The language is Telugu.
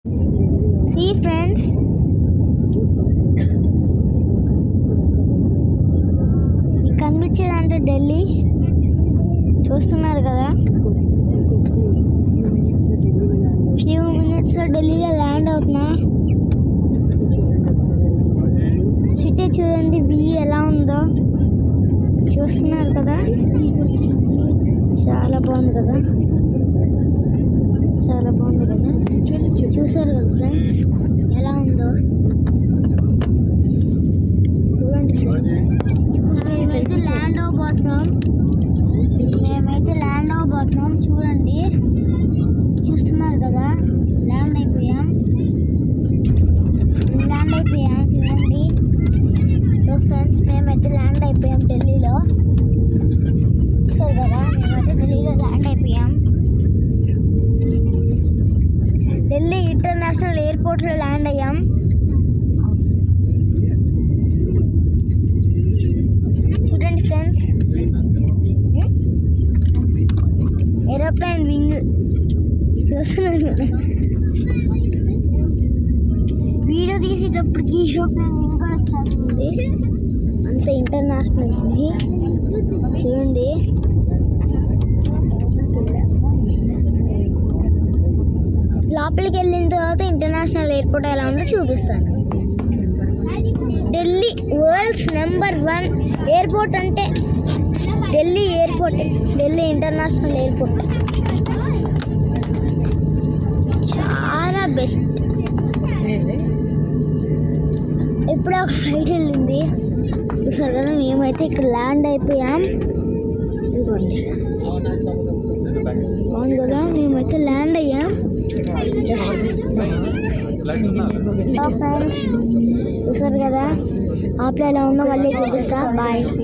See friends, కనిపించేదంటే ఢిల్లీ చూస్తున్నారు కదా. ఫ్యూ మినిట్స్ ఢిల్లీలో ల్యాండ్ అవుతున్నా. సిటీ చూడండి వ్యూ ఎలా ఉందో చూస్తున్నారు కదా. చాలా బాగుంది కదా, చాలా బాగుంది కదా. చూసారు కదా ఫ్రెండ్స్ ఎలా ఉందో చూడండి ఫ్రెండ్స్. ఇప్పుడు మేమైతే ల్యాండ్ అవ్వబోతున్నాం చూడండి. చూస్తున్నారు కదా, ల్యాండ్ అయిపోయాం చూడండి. సో ఫ్రెండ్స్ మేమైతే ల్యాండ్ అయిపోయాం ఢిల్లీలో. చూసారు కదా, మేమైతే ఢిల్లీలో ల్యాండ్ అయిపోయాం. ఢిల్లీ ఇంటర్నేషనల్ ఎయిర్పోర్ట్లో ల్యాండ్ అయ్యాం. చూడండి ఫ్రెండ్స్, ఏరోప్లేన్ వింగ్ చూస్తున్నారు కదా. వీడియో తీసేటప్పటికి ఏరోప్లేన్ వింగ్ కూడా వచ్చేస్తుంది. అంత ఇంటర్నేషనల్ ఇది చూడండి. లోపలికి వెళ్ళిన తర్వాత ఇంటర్నేషనల్ ఎయిర్పోర్ట్ ఎలా ఉందో చూపిస్తాను. ఢిల్లీ వరల్డ్స్ నెంబర్ 1 ఎయిర్పోర్ట్ అంటే Delhi airport, Delhi international airport చాలా బెస్ట్. ఇప్పుడే ఒక ఫ్లైట్ వెళ్ళింది చూసారు కదా. మేమైతే ఇక్కడ ల్యాండ్ అయిపోయాం. ఇదిగోండి బాగుంది కదా, మేమైతే ల్యాండ్ అయ్యాం. సో ఫ్రెండ్స్ చూసారు కదా, ఆప్లో ఎలా ఉందో మళ్ళీ చూపిస్తా. బాయ్.